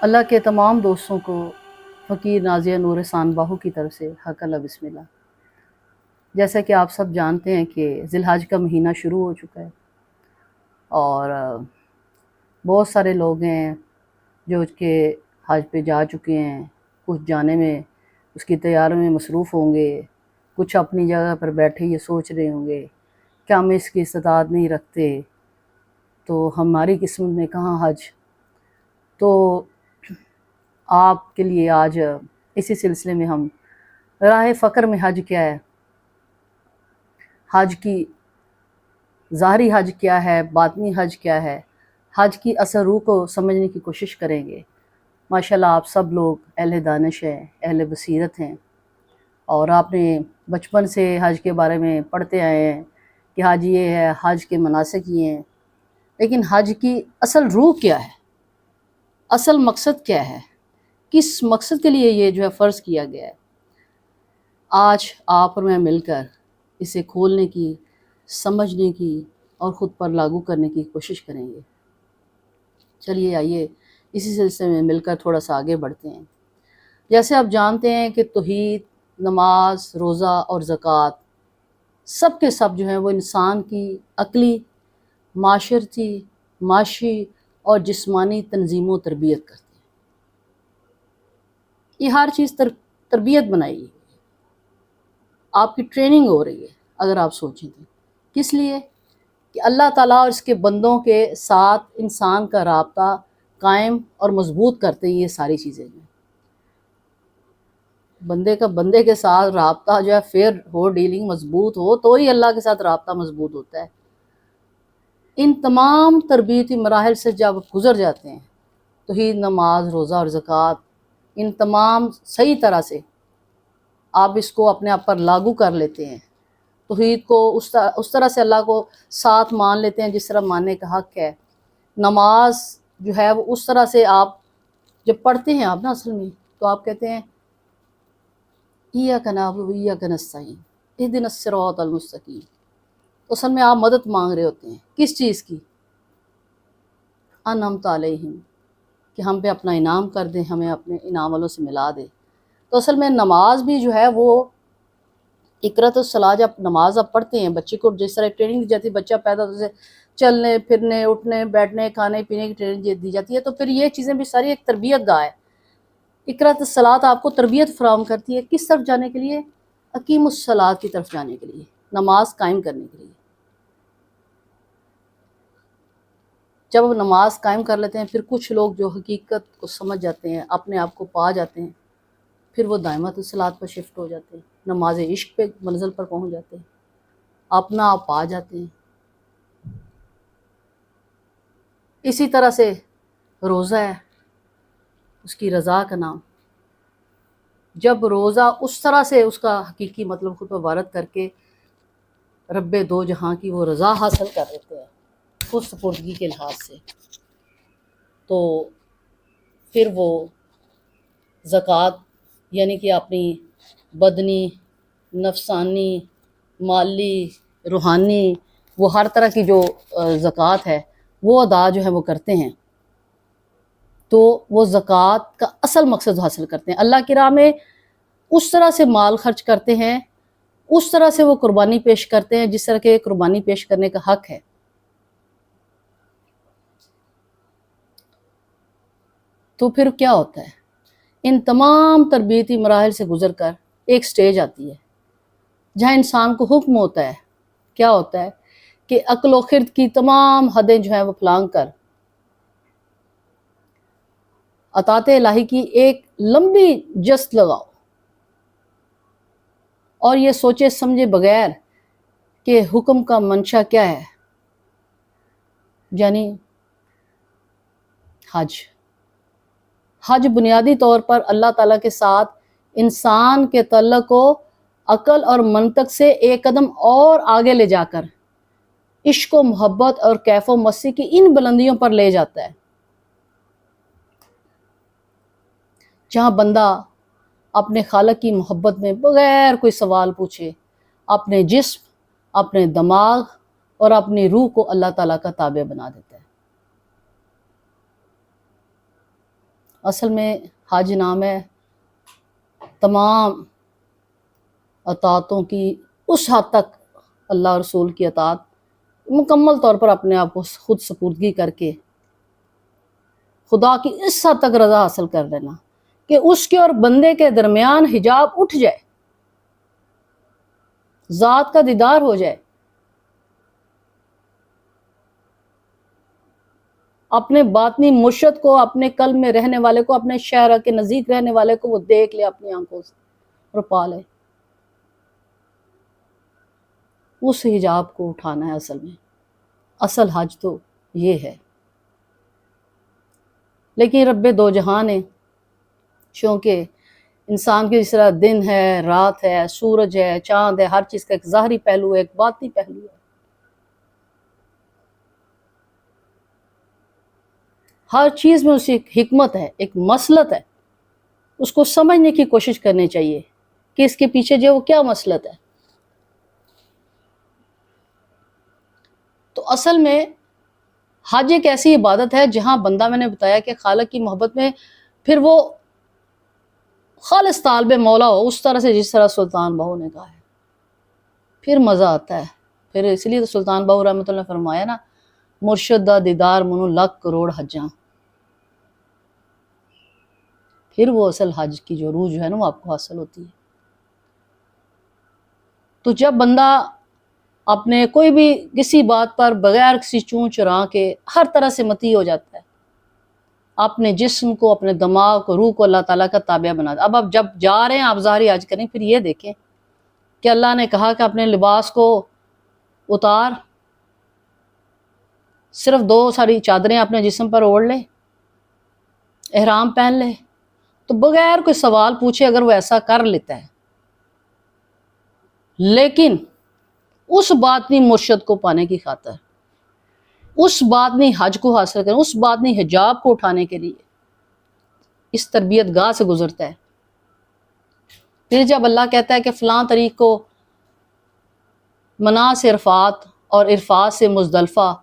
اللہ کے تمام دوستوں کو فقیر نازیہ نور سان باہو کی طرف سے حق اللہ بسم اللہ۔ جیسا کہ آپ سب جانتے ہیں کہ ذی الحج کا مہینہ شروع ہو چکا ہے اور بہت سارے لوگ ہیں جو کہ حج پہ جا چکے ہیں، کچھ جانے میں اس کی تیاری میں مصروف ہوں گے، کچھ اپنی جگہ پر بیٹھے یہ سوچ رہے ہوں گے کہ ہم اس کی استطاعت نہیں رکھتے تو ہماری قسمت میں کہاں حج۔ تو آپ کے لیے آج اسی سلسلے میں ہم راہ فقر میں حج کیا ہے، حج کی ظاہری حج کیا ہے، باطنی حج کیا ہے، حج کی اثر روح کو سمجھنے کی کوشش کریں گے۔ ماشاءاللہ آپ سب لوگ اہل دانش ہیں، اہل بصیرت ہیں، اور آپ نے بچپن سے حج کے بارے میں پڑھتے آئے ہیں کہ حج یہ ہے، حج کے مناسک یہ ہیں، لیکن حج کی اصل روح کیا ہے، اصل مقصد کیا ہے، کس مقصد کے لیے یہ جو ہے فرض کیا گیا ہے۔ آج آپ اور میں مل کر اسے کھولنے کی، سمجھنے کی اور خود پر لاگو کرنے کی کوشش کریں گے۔ چلیے آئیے اسی سلسلے میں مل کر تھوڑا سا آگے بڑھتے ہیں۔ جیسے آپ جانتے ہیں کہ توحید، نماز، روزہ اور زکوٰۃ سب کے سب جو ہیں وہ انسان کی عقلی، معاشرتی، معاشی اور جسمانی تنظیم و تربیت کرتے ہیں۔ یہ ہر چیز تربیت بنائی ہے، آپ کی ٹریننگ ہو رہی ہے اگر آپ سوچیں تو۔ کس لیے؟ کہ اللہ تعالیٰ اور اس کے بندوں کے ساتھ انسان کا رابطہ قائم اور مضبوط کرتے ہیں۔ یہ ساری چیزیں جو ہیں بندے کے ساتھ رابطہ جو ہے فیئر ہو، ڈیلنگ مضبوط ہو تو ہی اللہ کے ساتھ رابطہ مضبوط ہوتا ہے۔ ان تمام تربیتی مراحل سے جب گزر جاتے ہیں، توحید، نماز، روزہ اور زکوٰۃ، ان تمام صحیح طرح سے آپ اس کو اپنے آپ پر لاگو کر لیتے ہیں، توحید کو اس طرح سے اللہ کو ساتھ مان لیتے ہیں جس طرح ماننے کا حق ہے۔ نماز جو ہے وہ اس طرح سے آپ جب پڑھتے ہیں آپ نا اصل میں تو آپ کہتے ہیں ایاک نعبد و ایاک نستعین اہدنا الصراط المستقیم۔ تو اصل میں آپ مدد مانگ رہے ہوتے ہیں کس چیز کی؟ انعمت علیہم، کہ ہم پہ اپنا انعام کر دیں، ہمیں اپنے انعام والوں سے ملا دے۔ تو اصل میں نماز بھی جو ہے وہ اقرأ الصلاۃ، جب نماز آپ پڑھتے ہیں، بچے کو جس طرح ٹریننگ دی جاتی ہے، بچہ پیدا ہونے سے چلنے پھرنے، اٹھنے بیٹھنے، کھانے پینے کی ٹریننگ دی جاتی ہے، تو پھر یہ چیزیں بھی ساری ایک تربیت گاہ ہے۔ اقرأ الصلاۃ آپ کو تربیت فراہم کرتی ہے کس طرف جانے کے لیے؟ اقیم الصلاۃ کی طرف جانے کے لیے، نماز قائم کرنے کے لیے۔ جب ہم نماز قائم کر لیتے ہیں پھر کچھ لوگ جو حقیقت کو سمجھ جاتے ہیں، اپنے آپ کو پا جاتے ہیں، پھر وہ دائمۃ الصلاۃ پر شفٹ ہو جاتے ہیں، نماز عشق پہ منزل پر پہنچ جاتے ہیں، اپنا آپ پا جاتے ہیں۔ اسی طرح سے روزہ ہے، اس کی رضا کا نام۔ جب روزہ اس طرح سے اس کا حقیقی مطلب خود پر وارد کر کے رب دو جہاں کی وہ رضا حاصل کر لیتے ہیں خود سپردگی کے لحاظ سے، تو پھر وہ زکوٰۃ یعنی کہ اپنی بدنی، نفسانی، مالی، روحانی، وہ ہر طرح کی جو زکوٰۃ ہے وہ ادا جو ہے وہ کرتے ہیں۔ تو وہ زکوٰۃ کا اصل مقصد حاصل کرتے ہیں، اللہ کی راہ میں اس طرح سے مال خرچ کرتے ہیں، اس طرح سے وہ قربانی پیش کرتے ہیں جس طرح کے قربانی پیش کرنے کا حق ہے۔ تو پھر کیا ہوتا ہے؟ ان تمام تربیتی مراحل سے گزر کر ایک سٹیج آتی ہے جہاں انسان کو حکم ہوتا ہے، کیا ہوتا ہے کہ عقل و خرد کی تمام حدیں جو ہیں وہ پھلانگ کر اطاعت الہی کی ایک لمبی جست لگاؤ، اور یہ سوچے سمجھے بغیر کہ حکم کا منشا کیا ہے، یعنی حج بنیادی طور پر اللہ تعالیٰ کے ساتھ انسان کے تعلق کو عقل اور منطق سے ایک قدم اور آگے لے جا کر عشق و محبت اور کیف و مسیح کی ان بلندیوں پر لے جاتا ہے، جہاں بندہ اپنے خالق کی محبت میں بغیر کوئی سوال پوچھے اپنے جسم، اپنے دماغ اور اپنی روح کو اللہ تعالیٰ کا تابع بنا دیتا ہے۔ اصل میں حج نام ہے تمام اطاعتوں کی اس حد تک اللہ اور رسول کی اطاعت مکمل طور پر اپنے آپ کو خود سپردگی کر کے خدا کی اس حد تک رضا حاصل کر لینا کہ اس کے اور بندے کے درمیان حجاب اٹھ جائے، ذات کا دیدار ہو جائے، اپنے باطنی مرشد کو، اپنے قلب میں رہنے والے کو، اپنے شہرہ کے نزدیک رہنے والے کو وہ دیکھ لے اپنی آنکھوں سے اور پا لے۔ اس حجاب کو اٹھانا ہے اصل میں، اصل حج تو یہ ہے۔ لیکن رب دو جہان ہے، چونکہ انسان کی جس طرح دن ہے، رات ہے، سورج ہے، چاند ہے، ہر چیز کا ایک ظاہری پہلو ہے، ایک باطنی پہلو ہے۔ ہر چیز میں اسی ایک حکمت ہے، ایک مصلحت ہے، اس کو سمجھنے کی کوشش کرنی چاہیے کہ اس کے پیچھے جو وہ کیا مصلحت ہے۔ تو اصل میں حج ایک ایسی عبادت ہے جہاں بندہ، میں نے بتایا کہ خالق کی محبت میں پھر وہ خالص طالب مولا ہو، اس طرح سے جس طرح سلطان بہو نے کہا ہے، پھر مزہ آتا ہے۔ پھر اس لیے تو سلطان بہو رحمۃ اللہ نے فرمایا نا، مرشد دا دیدار منو لاکھ کروڑ حجاں، پھر وہ اصل حج کی جو روح جو ہے نا وہ آپ کو حاصل ہوتی ہے۔ تو جب بندہ اپنے کوئی بھی کسی بات پر بغیر کسی چون چرا کے ہر طرح سے مطیع ہو جاتا ہے، اپنے جسم کو، اپنے دماغ کو، روح کو اللہ تعالیٰ کا تابع بنا دے۔ اب آپ جب جا رہے ہیں آپ ظاہری حج کریں، پھر یہ دیکھیں کہ اللہ نے کہا کہ اپنے لباس کو اتار، صرف 2 ساری چادریں اپنے جسم پر اوڑھ لے، احرام پہن لے، تو بغیر کوئی سوال پوچھے اگر وہ ایسا کر لیتا ہے، لیکن اس باطنی مرشد کو پانے کی خاطر، اس باطنی حج کو حاصل کرنے، اس باطنی حجاب کو اٹھانے کے لیے اس تربیت گاہ سے گزرتا ہے۔ پھر جب اللہ کہتا ہے کہ فلاں طریق کو منا سے عرفات اور عرفات سے مزدلفہ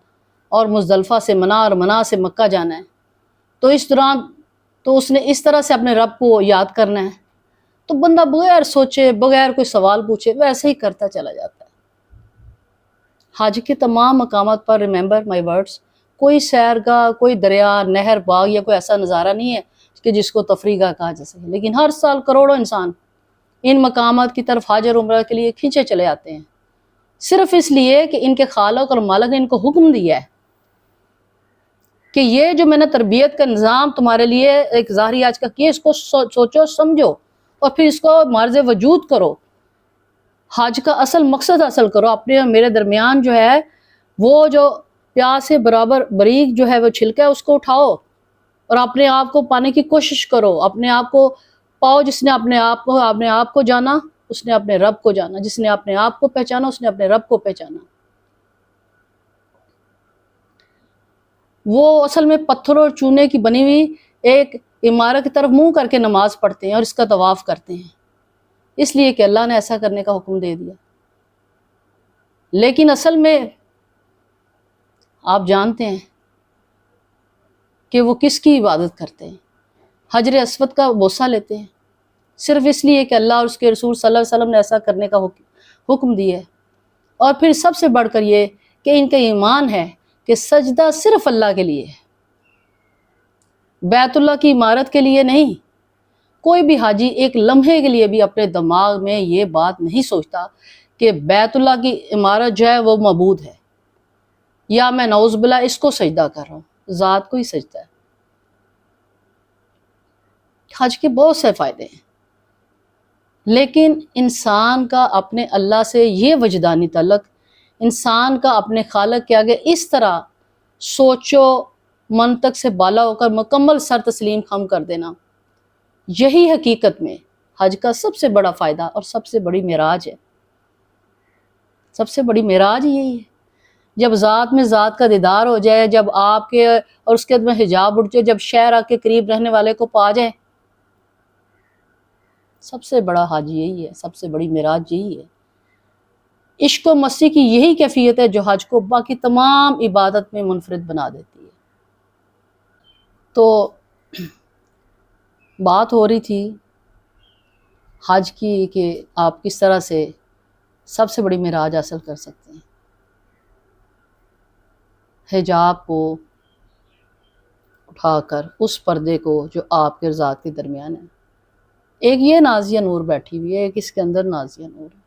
اور مزدلفہ سے منا اور منا سے مکہ جانا ہے، تو اس دوران تو اس نے اس طرح سے اپنے رب کو یاد کرنا ہے، تو بندہ بغیر سوچے، بغیر کوئی سوال پوچھے ویسے ہی کرتا چلا جاتا ہے۔ حج کے تمام مقامات پر ریممبر مائی ورڈز، کوئی سیرگاہ، کوئی دریا، نہر، باغ یا کوئی ایسا نظارہ نہیں ہے کہ جس کو تفریح گاہ کہا جا سکے، لیکن ہر سال کروڑوں انسان ان مقامات کی طرف حج اور عمرہ کے لیے کھینچے چلے آتے ہیں، صرف اس لیے کہ ان کے خالق اور مالک نے ان کو حکم دیا ہے کہ یہ جو میں نے تربیت کا نظام تمہارے لیے ایک ظاہری حج کا کیا، اس کو سوچو سمجھو اور پھر اس کو مارز وجود کرو، حج کا اصل مقصد حاصل کرو۔ اپنے اور میرے درمیان جو ہے وہ جو پیاس سے برابر باریک جو ہے وہ چھلکا ہے، اس کو اٹھاؤ اور اپنے آپ کو پانے کی کوشش کرو، اپنے آپ کو پاؤ۔ جس نے اپنے آپ کو جانا، اس نے اپنے رب کو جانا، جس نے اپنے آپ کو پہچانا، اس نے اپنے رب کو پہچانا۔ وہ اصل میں پتھر اور چونے کی بنی ہوئی ایک عمارت کی طرف منہ کر کے نماز پڑھتے ہیں اور اس کا طواف کرتے ہیں، اس لیے کہ اللہ نے ایسا کرنے کا حکم دے دیا۔ لیکن اصل میں آپ جانتے ہیں کہ وہ کس کی عبادت کرتے ہیں؟ حجر اسود کا بوسہ لیتے ہیں، صرف اس لیے کہ اللہ اور اس کے رسول صلی اللہ علیہ وسلم نے ایسا کرنے کا حکم دیا ہے۔ اور پھر سب سے بڑھ کر یہ کہ ان کا ایمان ہے کہ سجدہ صرف اللہ کے لیے ہے، بیت اللہ کی عمارت کے لیے نہیں۔ کوئی بھی حاجی ایک لمحے کے لیے بھی اپنے دماغ میں یہ بات نہیں سوچتا کہ بیت اللہ کی عمارت جو ہے وہ معبود ہے، یا میں نعوذ باللہ اس کو سجدہ کر رہا ہوں، ذات کو ہی سجدہ ہے۔ حج کے بہت سے فائدے ہیں، لیکن انسان کا اپنے اللہ سے یہ وجدانی تعلق، انسان کا اپنے خالق کے آگے اس طرح سوچو منطق سے بالا ہو کر مکمل سر تسلیم خم کر دینا، یہی حقیقت میں حج کا سب سے بڑا فائدہ اور سب سے بڑی معراج ہے۔ سب سے بڑی معراج یہی ہے، جب ذات میں ذات کا دیدار ہو جائے، جب آپ کے اور اس کے میں حجاب اٹھ جائے، جب شہر آپ کے قریب رہنے والے کو پا جائے، سب سے بڑا حج یہی ہے، سب سے بڑی معراج یہی ہے۔ عشق و مسیح کی یہی کیفیت ہے جو حج کو باقی تمام عبادت میں منفرد بنا دیتی ہے۔ تو بات ہو رہی تھی حج کی کہ آپ کس طرح سے سب سے بڑی معراج حاصل کر سکتے ہیں، حجاب کو اٹھا کر اس پردے کو جو آپ کے اور ذات کے درمیان ہے۔ ایک یہ نازیہ نور بیٹھی ہوئی ہے، ایک اس کے اندر نازیہ نور ہے،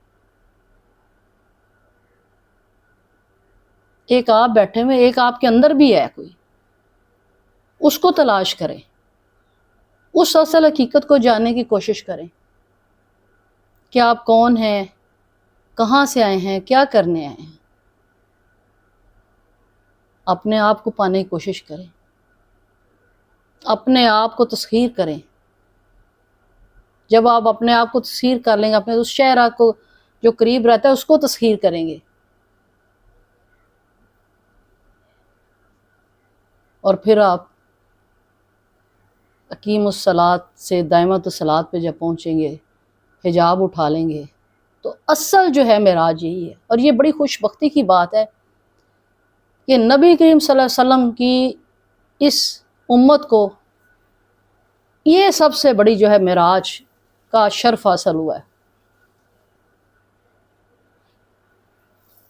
ایک آپ بیٹھے ہوئے، ایک آپ کے اندر بھی ہے کوئی، اس کو تلاش کریں، اس اصل حقیقت کو جاننے کی کوشش کریں کہ آپ کون ہیں، کہاں سے آئے ہیں، کیا کرنے آئے ہیں۔ اپنے آپ کو پانے کی کوشش کریں، اپنے آپ کو تسخیر کریں۔ جب آپ اپنے آپ کو تسخیر کر لیں گے، اپنے اس شہر کو جو قریب رہتا ہے اس کو تسخیر کریں گے، اور پھر آپ اقیم الصلاۃ سے دائمۃ الصلاۃ پہ جب پہنچیں گے، حجاب اٹھا لیں گے، تو اصل جو ہے معراج یہی ہے۔ اور یہ بڑی خوش بختی کی بات ہے کہ نبی کریم صلی اللہ علیہ وسلم کی اس امت کو یہ سب سے بڑی جو ہے معراج کا شرف حاصل ہوا ہے،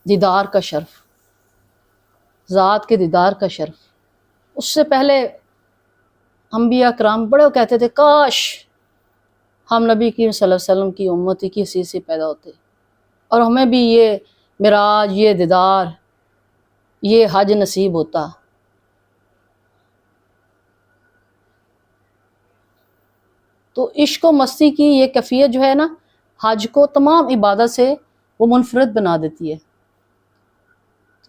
دیدار کا شرف، ذات کے دیدار کا شرف۔ اس سے پہلے انبیاء کرام بڑے کہتے تھے کاش ہم نبی کریم صلی اللہ علیہ وسلم کی امتی کی حیثیت سے پیدا ہوتے اور ہمیں بھی یہ معراج، یہ دیدار، یہ حج نصیب ہوتا۔ تو عشق و مستی کی یہ کیفیت جو ہے نا، حج کو تمام عبادت سے وہ منفرد بنا دیتی ہے۔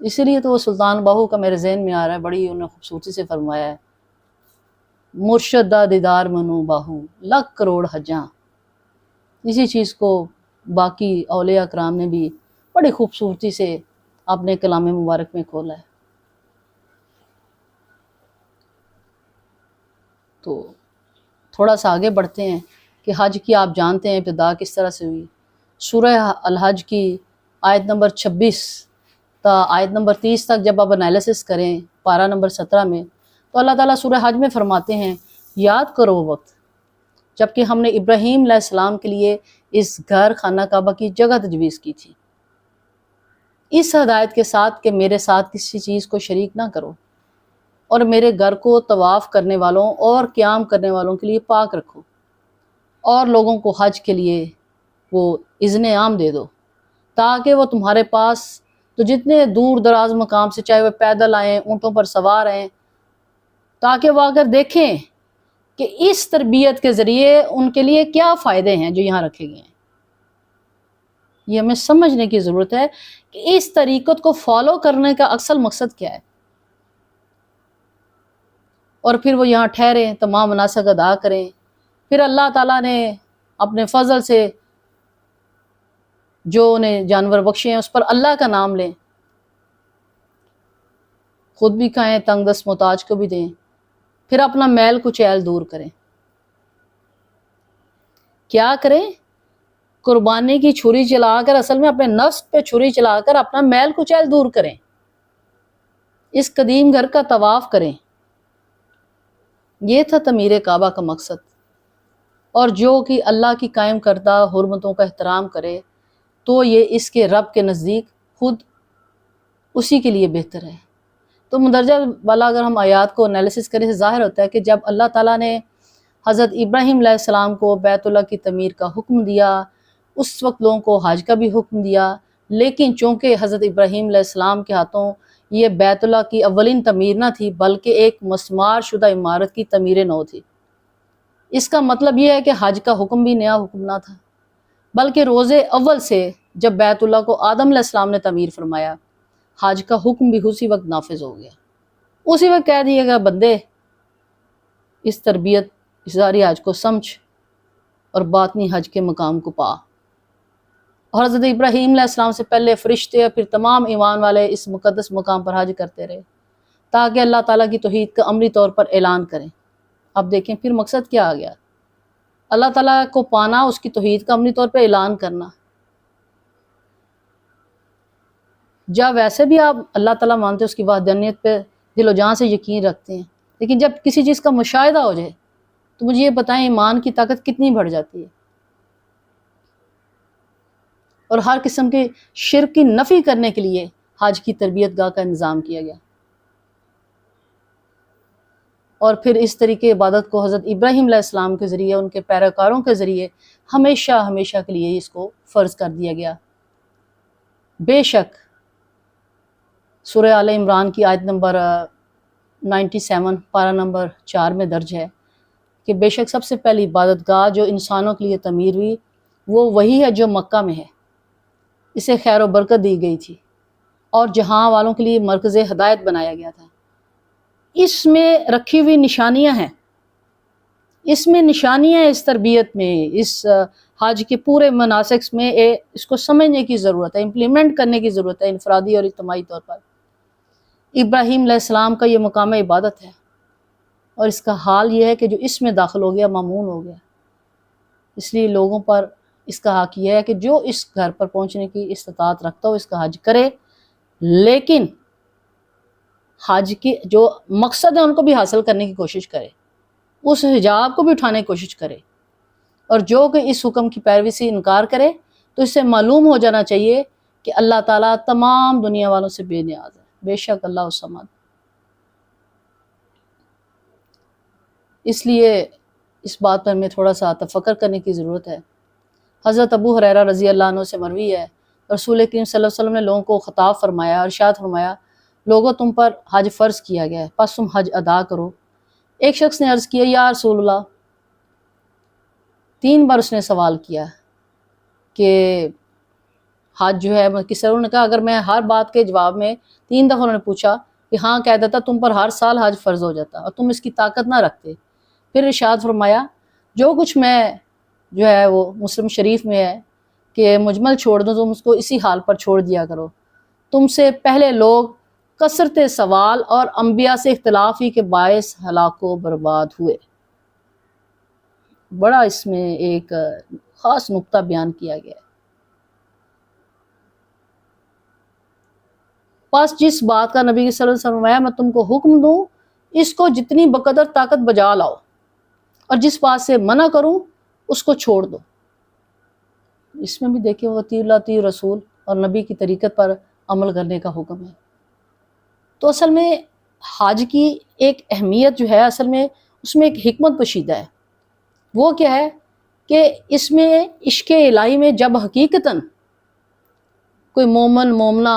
اسی لیے تو وہ سلطان باہو کا میرے ذہن میں آ رہا ہے، بڑی انہوں نے خوبصورتی سے فرمایا ہے، مرشد دا دیدار منو باہو لاکھ کروڑ حجاں۔ اسی چیز کو باقی اولیاء کرام نے بھی بڑی خوبصورتی سے اپنے کلام مبارک میں کھولا ہے۔ تو تھوڑا سا آگے بڑھتے ہیں کہ حج کی آپ جانتے ہیں ابتدا کس طرح سے ہوئی۔ سورہ الحج کی آیت نمبر 26 تا آیت نمبر 30 تک جب آپ انالیسس کریں پارہ نمبر 17 میں، تو اللہ تعالیٰ سورہ حج میں فرماتے ہیں یاد کرو وہ وقت جب کہ ہم نے ابراہیم علیہ السلام کے لیے اس گھر خانہ کعبہ کی جگہ تجویز کی تھی، اس ہدایت کے ساتھ کہ میرے ساتھ کسی چیز کو شریک نہ کرو، اور میرے گھر کو طواف کرنے والوں اور قیام کرنے والوں کے لیے پاک رکھو، اور لوگوں کو حج کے لیے وہ اذن عام دے دو، تاکہ وہ تمہارے پاس تو جتنے دور دراز مقام سے، چاہے وہ پیدل آئیں، اونٹوں پر سوار آئیں، تاکہ وہ اگر دیکھیں کہ اس تربیت کے ذریعے ان کے لیے کیا فائدے ہیں جو یہاں رکھے گئے ہیں۔ یہ ہمیں سمجھنے کی ضرورت ہے کہ اس طریقت کو فالو کرنے کا اصل مقصد کیا ہے، اور پھر وہ یہاں ٹھہریں، تمام مناسک ادا کریں، پھر اللہ تعالیٰ نے اپنے فضل سے جو انہیں جانور بخشے ہیں اس پر اللہ کا نام لیں، خود بھی کھائیں، تنگ دست محتاج کو بھی دیں، پھر اپنا میل کچیل دور کریں۔ کیا کریں؟ قربانی کی چھری چلا کر، اصل میں اپنے نفس پہ چھری چلا کر اپنا میل کچیل دور کریں، اس قدیم گھر کا طواف کریں۔ یہ تھا تعمیر کعبہ کا مقصد، اور جو کہ اللہ کی قائم کردہ حرمتوں کا احترام کرے تو یہ اس کے رب کے نزدیک خود اسی کے لیے بہتر ہے۔ تو مندرجہ والا اگر ہم آیات کو انالیسس کریں، ظاہر ہوتا ہے کہ جب اللہ تعالیٰ نے حضرت ابراہیم علیہ السلام کو بیت اللہ کی تعمیر کا حکم دیا، اس وقت لوگوں کو حج کا بھی حکم دیا، لیکن چونکہ حضرت ابراہیم علیہ السلام کے ہاتھوں یہ بیت اللہ کی اولین تعمیر نہ تھی بلکہ ایک مسمار شدہ عمارت کی تعمیر نو تھی۔ اس کا مطلب یہ ہے کہ حج کا حکم بھی نیا حکم نہ تھا، بلکہ روز اول سے جب بیت اللہ کو آدم علیہ السلام نے تعمیر فرمایا، حج کا حکم بھی اسی وقت نافذ ہو گیا۔ اسی وقت کہہ دیا گیا بندے اس تربیت اظہاری حج کو سمجھ اور باطنی حج کے مقام کو پا۔ اور حضرت ابراہیم علیہ السلام سے پہلے فرشتے اور پھر تمام ایمان والے اس مقدس مقام پر حج کرتے رہے تاکہ اللہ تعالیٰ کی توحید کا عملی طور پر اعلان کریں۔ اب دیکھیں پھر مقصد کیا آ گیا، اللہ تعالیٰ کو پانا، اس کی توحید کا عملی طور پہ اعلان کرنا۔ جب ویسے بھی آپ اللہ تعالیٰ مانتے ہیں، اس کی وحدانیت پہ دل و جان سے یقین رکھتے ہیں، لیکن جب کسی چیز کا مشاہدہ ہو جائے تو مجھے یہ بتائیں ایمان کی طاقت کتنی بڑھ جاتی ہے، اور ہر قسم کے شرک کی نفی کرنے کے لیے حج کی تربیت گاہ کا انتظام کیا گیا۔ اور پھر اس طریقے عبادت کو حضرت ابراہیم علیہ السلام کے ذریعے، ان کے پیروکاروں کے ذریعے ہمیشہ ہمیشہ کے لیے اس کو فرض کر دیا گیا۔ بے شک سورہ آل عمران کی آیت نمبر 97 پارہ نمبر 4 میں درج ہے کہ بے شک سب سے پہلی عبادت گاہ جو انسانوں کے لیے تعمیر ہوئی وہ وہی ہے جو مکہ میں ہے، اسے خیر و برکت دی گئی تھی اور جہاں والوں کے لیے مرکز ہدایت بنایا گیا تھا۔ اس میں رکھی ہوئی نشانیاں ہیں، اس میں نشانیاں اس تربیت میں، اس حج کے پورے مناسک میں اس کو سمجھنے کی ضرورت ہے، امپلیمنٹ کرنے کی ضرورت ہے انفرادی اور اجتماعی طور پر۔ ابراہیم علیہ السلام کا یہ مقام عبادت ہے، اور اس کا حال یہ ہے کہ جو اس میں داخل ہو گیا مامون ہو گیا۔ اس لیے لوگوں پر اس کا حق یہ ہے کہ جو اس گھر پر پہنچنے کی استطاعت رکھتا ہو اس کا حج کرے، لیکن حج کی جو مقصد ہے ان کو بھی حاصل کرنے کی کوشش کرے، اس حجاب کو بھی اٹھانے کی کوشش کرے، اور جو کہ اس حکم کی پیروی سے انکار کرے تو اس سے معلوم ہو جانا چاہیے کہ اللہ تعالیٰ تمام دنیا والوں سے بے نیاز ہے، بے شک اللہ الصمد۔ اس لیے اس بات پر ہمیں تھوڑا سا تفکر کرنے کی ضرورت ہے۔ حضرت ابو ہریرہ رضی اللہ عنہ سے مروی ہے، رسول کریم صلی اللہ علیہ وسلم نے لوگوں کو خطاب فرمایا، ارشاد فرمایا، لوگوں تم پر حج فرض کیا گیا ہے، پس تم حج ادا کرو۔ ایک شخص نے عرض کیا، یا رسول اللہ، 3 بار اس نے سوال کیا کہ حج جو ہے کس طرح؟ انہوں نے کہا اگر میں ہر بات کے جواب میں 3 دفعہ انہوں نے پوچھا کہ ہاں کہہ دیتا تم پر ہر سال حج فرض ہو جاتا اور تم اس کی طاقت نہ رکھتے۔ پھر ارشاد فرمایا، جو کچھ میں جو ہے وہ مسلم شریف میں ہے کہ مجمل چھوڑ دو، تم اس کو اسی حال پر چھوڑ دیا کرو۔ تم سے پہلے لوگ کثرت سوال اور انبیاء سے اختلاف ہی کے باعث ہلاک و برباد ہوئے۔ بڑا اس میں ایک خاص نقطہ بیان کیا گیا ہے۔ پس جس بات کا نبی صلی اللہ علیہ وسلم نے فرمایا میں تم کو حکم دوں اس کو جتنی بقدر طاقت بجا لاؤ، اور جس بات سے منع کروں اس کو چھوڑ دو۔ اس میں بھی دیکھیں وطیع اللہ وطیع رسول اور نبی کی طریقت پر عمل کرنے کا حکم ہے۔ تو اصل میں حج کی ایک اہمیت جو ہے، اصل میں اس میں ایک حکمت پوشیدہ ہے۔ وہ کیا ہے کہ اس میں عشق الہی میں جب حقیقتاً کوئی مومن مومنہ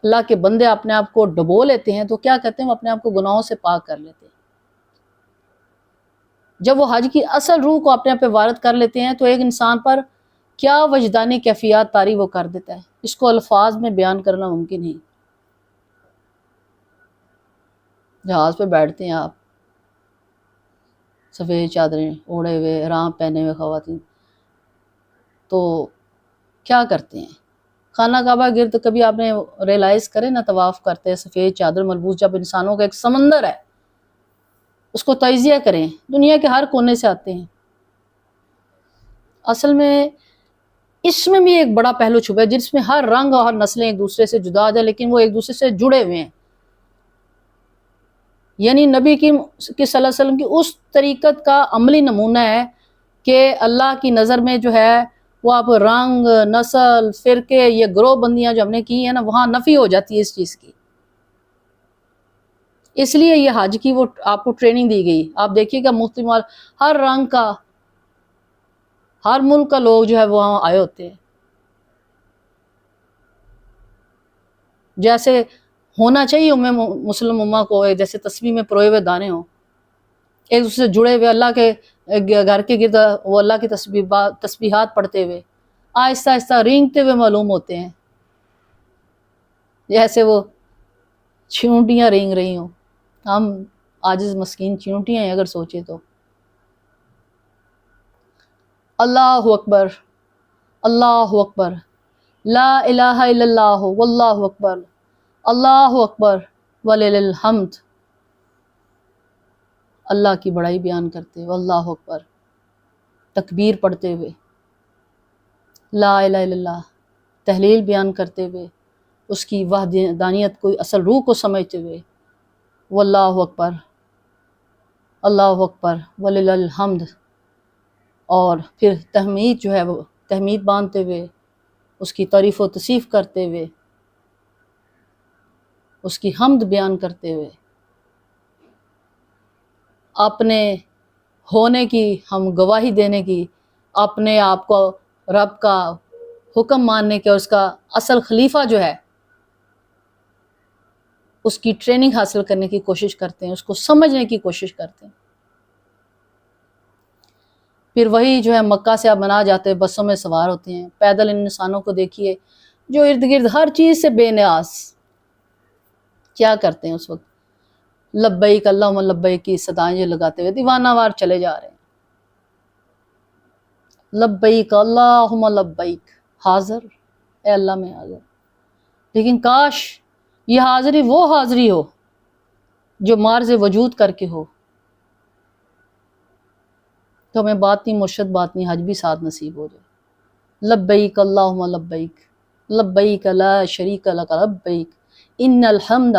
اللہ کے بندے اپنے آپ کو ڈبو لیتے ہیں تو کیا کہتے ہیں، وہ اپنے آپ کو گناہوں سے پاک کر لیتے ہیں۔ جب وہ حج کی اصل روح کو اپنے آپ پہ وارد کر لیتے ہیں تو ایک انسان پر کیا وجدانی کیفیات طاری وہ کر دیتا ہے، اس کو الفاظ میں بیان کرنا ممکن نہیں۔ جہاز پہ بیٹھتے ہیں آپ، سفید چادریں اوڑھے ہوئے، احرام پہنے ہوئے خواتین، تو کیا کرتے ہیں؟ خانہ کعبہ گرد کبھی آپ نے ریلائز کرے نہ طواف کرتے ہیں سفید چادر ملبوس، جب انسانوں کا ایک سمندر ہے اس کو تجزیہ کریں، دنیا کے ہر کونے سے آتے ہیں۔ اصل میں اس میں بھی ایک بڑا پہلو چھپا ہے جس میں ہر رنگ اور ہر نسلیں ایک دوسرے سے جدا جائیں لیکن وہ ایک دوسرے سے جڑے ہوئے ہیں، یعنی نبی کی صلی اللہ علیہ وسلم کی اس طریقت کا عملی نمونہ ہے کہ اللہ کی نظر میں جو ہے وہ آپ رنگ، نسل، فرقے، یہ گروہ بندیاں جو ہم نے کی ہیں نا، وہاں نفی ہو جاتی ہے اس چیز کی۔ اس لیے یہ حج کی وہ آپ کو ٹریننگ دی گئی۔ آپ دیکھیے گا مختلف ہر رنگ کا، ہر ملک کا لوگ جو ہے وہاں آئے ہوتے ہیں۔ جیسے ہونا چاہیے مسلم امہ کو، جیسے تسبیح میں پروئے ہوئے دانے ہوں، ایک دوسرے سے جڑے ہوئے اللہ کے گھر کے گرد وہ اللہ کی تسبیحات پڑھتے ہوئے آہستہ آہستہ رینگتے ہوئے معلوم ہوتے ہیں، جیسے وہ چیونٹیاں رینگ رہی ہوں۔ ہم عاجز مسکین چیونٹیاں ہیں اگر سوچے تو۔ اللہ اکبر، اللہ اکبر، لا الہ الا اللہ واللہ اکبر، اللہ اکبر وللہ الحمد، اللہ کی بڑائی بیان کرتے ہوئے، اللہ اکبر، تکبیر پڑھتے ہوئے، لا الہ الا اللہ تحلیل بیان کرتے ہوئے، اس کی وحدانیت کو اصل روح کو سمجھتے ہوئے، واللہ اکبر، اللہ اکبر وللہ الحمد، اور پھر تحمید جو ہے وہ تحمید باندھتے ہوئے، اس کی تعریف و تصیف کرتے ہوئے، اس کی حمد بیان کرتے ہوئے، اپنے ہونے کی ہم گواہی دینے کی، اپنے آپ کو رب کا حکم ماننے کے اور اس کا اصل خلیفہ جو ہے اس کی ٹریننگ حاصل کرنے کی کوشش کرتے ہیں، اس کو سمجھنے کی کوشش کرتے ہیں۔ پھر وہی جو ہے مکہ سے اب منا جاتے ہیں، بسوں میں سوار ہوتے ہیں، پیدل ان انسانوں کو دیکھیے جو ارد گرد ہر چیز سے بے نیاز، کیا کرتے ہیں اس وقت؟ لبیک اللہم لبیک کی صدائیں لگاتے ہوئے دیوانہ وار چلے جا رہے ہیں، لبیک اللہم لبیک، حاضر، اے اللہ میں حاضر۔ لیکن کاش یہ حاضری وہ حاضری ہو جو مارز وجود کر کے ہو، تو ہمیں باطنی مرشد باطنی حج بھی ساتھ نصیب ہو جائے۔ لبیک اللہم لبیک، لبیک لا شریک لک لبیک، ان الحمد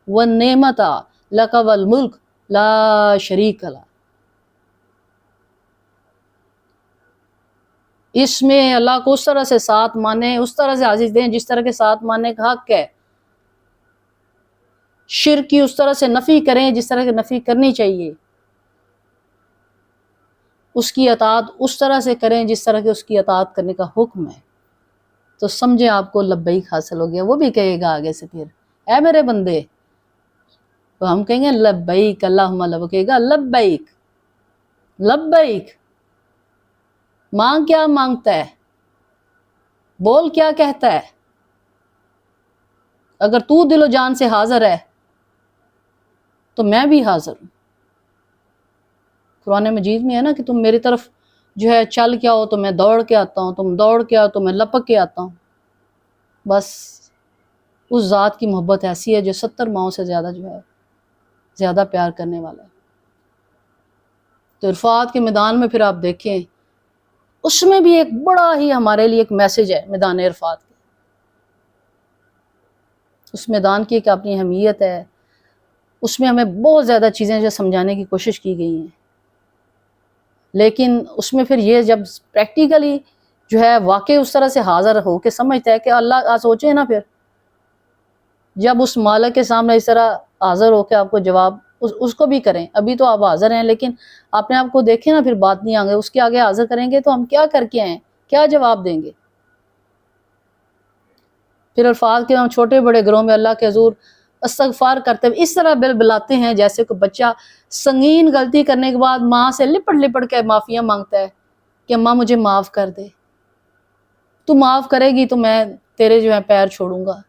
والنعمت لک والملک لا شریک لک۔ اس میں اللہ کو اس طرح سے ساتھ مانیں، اس طرح سے عزیز دیں جس طرح کے ساتھ ماننے کا حق ہے، شرک کی اس طرح سے نفی کریں جس طرح کی نفی کرنی چاہیے، اس کی اطاعت اس طرح سے کریں جس طرح کے اس کی اطاعت کرنے کا حکم ہے، تو سمجھیں آپ کو لبیک حاصل ہو گیا۔ وہ بھی کہے گا آگے سے پھر، اے میرے بندے، تو ہم کہیں گے لبیک اللہم لبیک، وہ کہے گا لبیک لبیک، مانگ کیا مانگتا ہے، بول کیا کہتا ہے، اگر تو دل و جان سے حاضر ہے تو میں بھی حاضر ہوں۔ قرآن مجید میں ہے نا کہ تم میری طرف جو ہے چل کے آؤ تو میں دوڑ کے آتا ہوں، تم دوڑ کے آؤ تو میں لپک کے آتا ہوں۔ بس اس ذات کی محبت ایسی ہے جو 70 ماؤں سے زیادہ جو ہے زیادہ پیار کرنے والا ہے۔ تو عرفات کے میدان میں پھر آپ دیکھیں، اس میں بھی ایک بڑا ہی ہمارے لیے ایک میسج ہے میدان عرفات کا۔ اس میدان کی ایک اپنی اہمیت ہے، اس میں ہمیں بہت زیادہ چیزیں جو سمجھانے کی کوشش کی گئی ہیں، لیکن اس میں پھر یہ جب پریکٹیکلی جو ہے واقعی اس طرح سے حاضر ہو کے سمجھتا ہے کہ اللہ سوچے نا، پھر جب اس مالک کے سامنے اس طرح حاضر ہو کے آپ کو جواب اس کو بھی کریں، ابھی تو آپ حاضر ہیں لیکن اپنے آپ کو دیکھیں نا، پھر بات نہیں آگے اس کے آگے حاضر کریں گے تو ہم کیا کر کے آئیں، کیا جواب دیں گے؟ پھر الفاظ کے ہم چھوٹے بڑے گروہ میں اللہ کے حضور استغفار کرتے ہوئے اس طرح بلاتے ہیں جیسے کوئی بچہ سنگین غلطی کرنے کے بعد ماں سے لپٹ لپٹ کے معافیاں مانگتا ہے کہ ماں مجھے معاف کر دے، تو معاف کرے گی تو میں تیرے جو ہے پیر چھوڑوں گا۔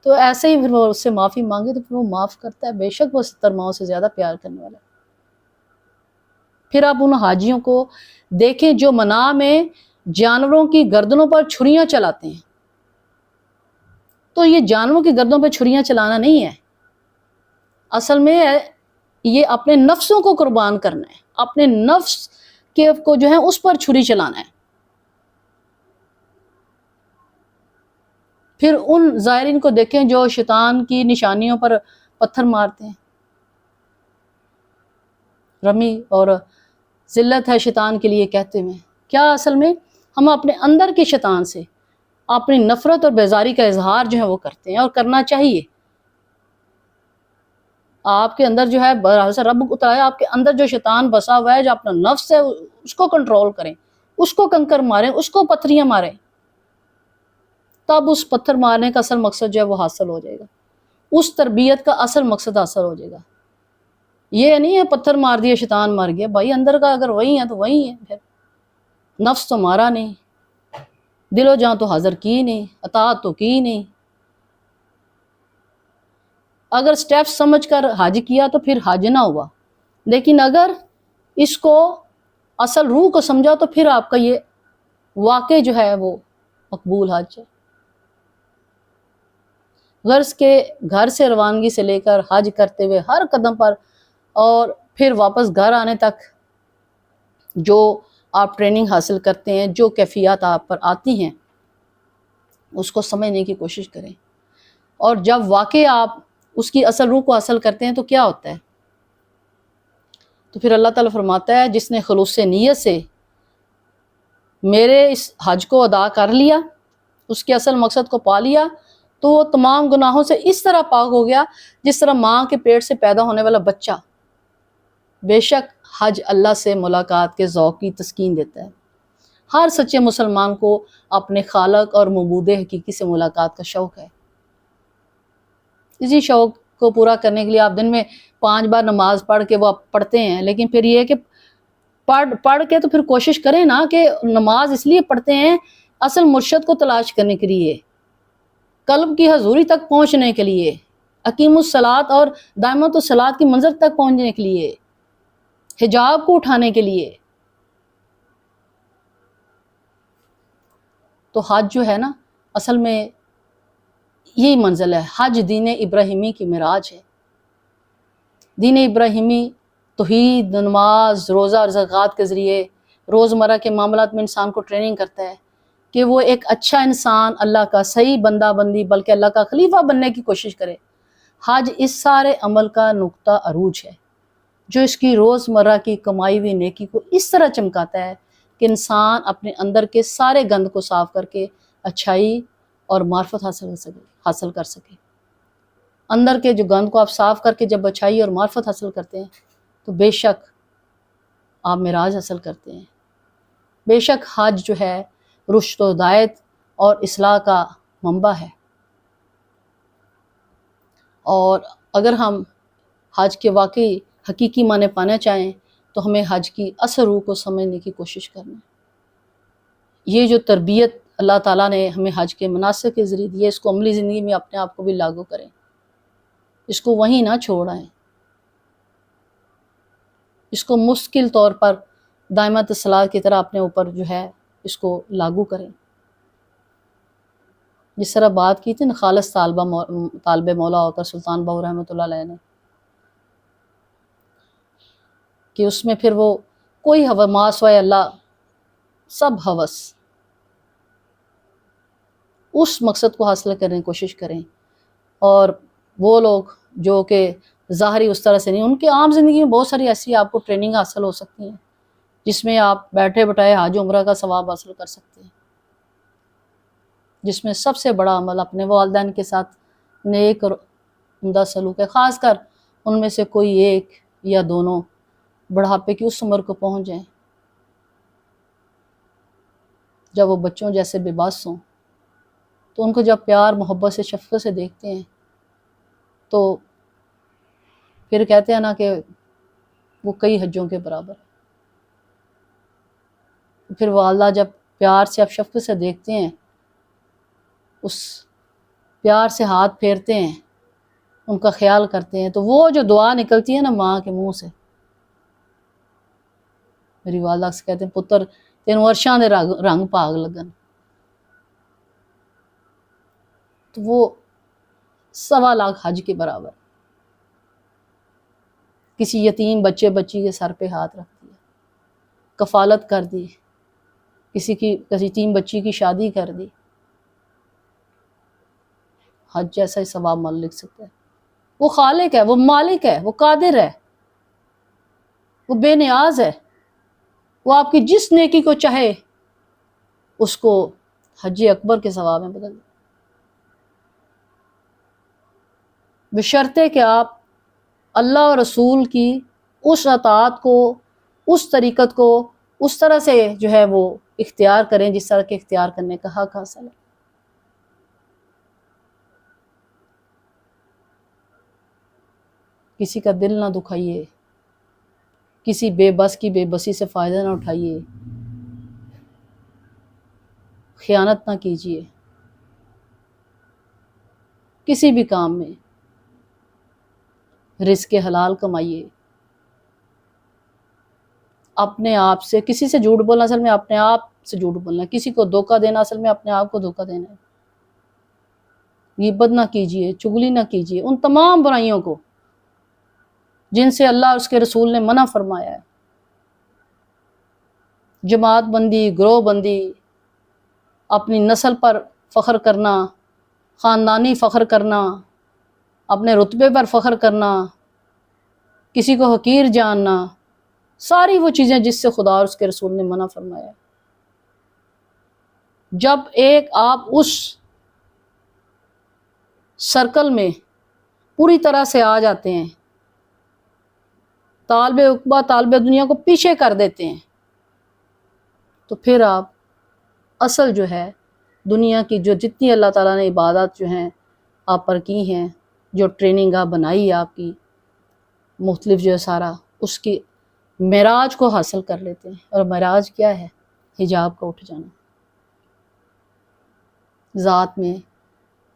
تو ایسے ہی پھر وہ اس سے معافی مانگے تو پھر وہ معاف کرتا ہے، بے شک وہ 70 ماؤں سے زیادہ پیار کرنے والا ہے۔ پھر آپ ان حاجیوں کو دیکھیں جو منا میں جانوروں کی گردنوں پر چھریاں چلاتے ہیں، تو یہ جانوروں کی گردنوں پہ چھریاں چلانا نہیں ہے، اصل میں یہ اپنے نفسوں کو قربان کرنا ہے، اپنے نفس کے کو جو ہے اس پر چھری چلانا ہے۔ پھر ان زائرین کو دیکھیں جو شیطان کی نشانیوں پر پتھر مارتے ہیں، رمی اور ذلت ہے شیطان کے لیے کہتے ہیں، کیا اصل میں ہم اپنے اندر کے شیطان سے اپنی نفرت اور بیزاری کا اظہار جو ہے وہ کرتے ہیں، اور کرنا چاہیے۔ آپ کے اندر جو ہے رب اترایا، آپ کے اندر جو شیطان بسا ہوا ہے، جو اپنا نفس ہے، اس کو کنٹرول کریں، اس کو کنکر ماریں، اس کو پتھریاں ماریں، تب اس پتھر مارنے کا اصل مقصد جو ہے وہ حاصل ہو جائے گا، اس تربیت کا اصل مقصد حاصل ہو جائے گا۔ یہ نہیں ہے پتھر مار دیا شیطان مار گیا، بھائی اندر کا اگر وہی ہے تو وہی ہے، پھر نفس تو مارا نہیں، دل و جان تو حاضر کی نہیں، اطاعت تو کی نہیں۔ اگر سٹیپ سمجھ کر حج کیا تو پھر حج نہ ہوا، لیکن اگر اس کو اصل روح کو سمجھا تو پھر آپ کا یہ واقع جو ہے وہ مقبول حج ہے۔ غرض کے گھر سے روانگی سے لے کر حج کرتے ہوئے ہر قدم پر اور پھر واپس گھر آنے تک جو آپ ٹریننگ حاصل کرتے ہیں، جو کیفیات آپ پر آتی ہیں، اس کو سمجھنے کی کوشش کریں، اور جب واقع آپ اس کی اصل روح کو حاصل کرتے ہیں تو کیا ہوتا ہے؟ تو پھر اللہ تعالیٰ فرماتا ہے جس نے خلوص نیت سے میرے اس حج کو ادا کر لیا، اس کے اصل مقصد کو پا لیا، تو وہ تمام گناہوں سے اس طرح پاک ہو گیا جس طرح ماں کے پیٹ سے پیدا ہونے والا بچہ۔ بے شک حج اللہ سے ملاقات کے ذوق کی تسکین دیتا ہے۔ ہر سچے مسلمان کو اپنے خالق اور معبود حقیقی سے ملاقات کا شوق ہے۔ اسی شوق کو پورا کرنے کے لیے آپ دن میں 5 بار نماز پڑھ کے وہ آپ پڑھتے ہیں، لیکن پھر یہ کہ پڑھ کے تو پھر کوشش کریں نا کہ نماز اس لیے پڑھتے ہیں اصل مرشد کو تلاش کرنے کے لیے، قلب کی حضوری تک پہنچنے کے لیے، اقیم الصلاۃ اور دائمۃ الصلاۃ کی منزل تک پہنچنے کے لیے، حجاب کو اٹھانے کے لیے۔ تو حج جو ہے نا اصل میں یہی منزل ہے۔ حج دین ابراہیمی کی معراج ہے۔ دین ابراہیمی توحید، نماز، روزہ اور زکوٰۃ کے ذریعے روزمرہ کے معاملات میں انسان کو ٹریننگ کرتا ہے کہ وہ ایک اچھا انسان، اللہ کا صحیح بندہ بندی بلکہ اللہ کا خلیفہ بننے کی کوشش کرے۔ حج اس سارے عمل کا نقطہ عروج ہے جو اس کی روزمرہ کی کمائی ہوئی نیکی کو اس طرح چمکاتا ہے کہ انسان اپنے اندر کے سارے گند کو صاف کر کے اچھائی اور معرفت حاصل کر سکے۔ اندر کے جو گند کو آپ صاف کر کے جب اچھائی اور معرفت حاصل کرتے ہیں تو بے شک آپ معراج حاصل کرتے ہیں۔ بے شک حج جو ہے رشد و ہدایت اور اصلاح کا منبع ہے، اور اگر ہم حج کے واقعی حقیقی معنی پانا چاہیں تو ہمیں حج کی اصل روح کو سمجھنے کی کوشش کرنا ہے۔ یہ جو تربیت اللہ تعالیٰ نے ہمیں حج کے مناسک کے ذریعے دی ہے، اس کو عملی زندگی میں اپنے آپ کو بھی لاگو کریں، اس کو وہیں نہ چھوڑائیں، اس کو مستقل طور پر دائمۃ الصلاۃ کی طرح اپنے اوپر جو ہے اس کو لاگو کریں۔ جس طرح بات کی تھی نا خالص طالب مولا ہو کر سلطان بہو رحمۃ اللہ علیہ نے، کہ اس میں پھر وہ کوئی ما سوائے اللہ سب ہوس اس مقصد کو حاصل کرنے کی کوشش کریں، اور وہ لوگ جو کہ ظاہری اس طرح سے نہیں، ان کے عام زندگی میں بہت ساری ایسی آپ کو ٹریننگ حاصل ہو سکتی ہیں جس میں آپ بیٹھے بٹھائے حج عمرہ کا ثواب حاصل کر سکتے ہیں، جس میں سب سے بڑا عمل اپنے والدین کے ساتھ نیک اور عمدہ سلوک ہے، خاص کر ان میں سے کوئی ایک یا دونوں بڑھاپے کی اس عمر کو پہنچ جائیں جب وہ بچوں جیسے بے بس ہوں، تو ان کو جب پیار محبت سے شفقت سے دیکھتے ہیں تو پھر کہتے ہیں نا کہ وہ کئی حجوں کے برابر ہے۔ پھر والدہ جب پیار سے اب شفقت سے دیکھتے ہیں، اس پیار سے ہاتھ پھیرتے ہیں، ان کا خیال کرتے ہیں، تو وہ جو دعا نکلتی ہے نا ماں کے منہ سے، میری والدہ سے کہتے ہیں پتر تین ورشاں دے رنگ پاگ لگن، تو وہ 1.25 لاکھ حج کے برابر۔ کسی یتیم بچے بچی کے سر پہ ہاتھ رکھ دیا، کفالت کر دی، کسی یتیم بچی کی شادی کر دی، حج جیسا ہی ثواب مال لکھ سکتا ہے۔ وہ خالق ہے، وہ مالک ہے، وہ قادر ہے، وہ بے نیاز ہے، وہ آپ کی جس نیکی کو چاہے اس کو حج اکبر کے ثواب میں بدل دے، بشرطے کہ آپ اللہ اور رسول کی اس اطاعت کو، اس طریقت کو اس طرح سے جو ہے وہ اختیار کریں جس طرح کے اختیار کرنے کا حق حاصل ہے۔ کسی کا دل نہ دکھائیے، کسی بے بس کی بے بسی سے فائدہ نہ اٹھائیے، خیانت نہ کیجیے کسی بھی کام میں، رزق حلال کمائیے، اپنے آپ سے کسی سے جھوٹ بولنا اصل میں اپنے آپ سے جھوٹ بولنا ہے، کسی کو دھوکہ دینا اصل میں اپنے آپ کو دھوکہ دینا ہے۔ غیبت نہ کیجیے، چغلی نہ کیجیے، ان تمام برائیوں کو جن سے اللہ اور اس کے رسول نے منع فرمایا ہے۔ جماعت بندی، گروہ بندی، اپنی نسل پر فخر کرنا، خاندانی فخر کرنا، اپنے رتبے پر فخر کرنا، کسی کو حقیر جاننا، ساری وہ چیزیں جس سے خدا اور اس کے رسول نے منع فرمایا. جب ایک آپ اس سرکل میں پوری طرح سے آ جاتے ہیں، طالب عقبہ طالب دنیا کو پیچھے کر دیتے ہیں، تو پھر آپ اصل جو ہے دنیا کی جو جتنی اللہ تعالیٰ نے عبادات جو ہیں آپ پر کی ہیں، جو ٹریننگ آپ بنائی ہے آپ کی مختلف جو ہے سارا، اس کی معراج کو حاصل کر لیتے ہیں. اور معراج کیا ہے؟ حجاب کا اٹھ جانا، ذات میں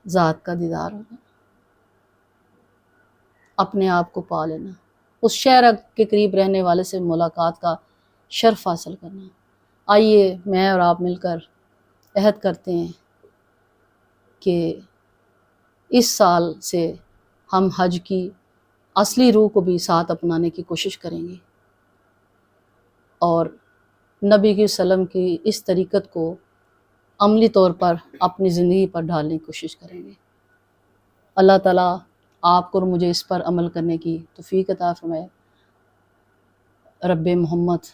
ذات کا دیدار ہونا، اپنے آپ کو پا لینا، اس شہر کے قریب رہنے والے سے ملاقات کا شرف حاصل کرنا. آئیے میں اور آپ مل کر عہد کرتے ہیں کہ اس سال سے ہم حج کی اصلی روح کو بھی ساتھ اپنانے کی کوشش کریں گے اور نبی کی وسلم کی اس طریقت کو عملی طور پر اپنی زندگی پر ڈھالنے کی کوشش کریں گے. اللہ تعالیٰ آپ کو اور مجھے اس پر عمل کرنے کی توفیق عطا فرمائے. رب محمد،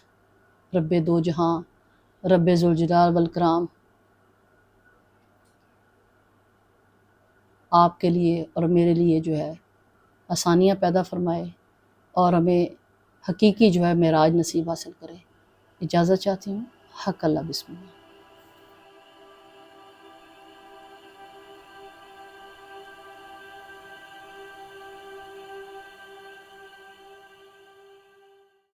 رب دو جہاں، رب ذوالجلال والاکرام آپ کے لیے اور میرے لیے جو ہے آسانیاں پیدا فرمائے اور ہمیں حقیقی جو ہے معراج نصیب حاصل کرے. اجازت چاہتی ہوں. حق اللہ، بسم اللہ.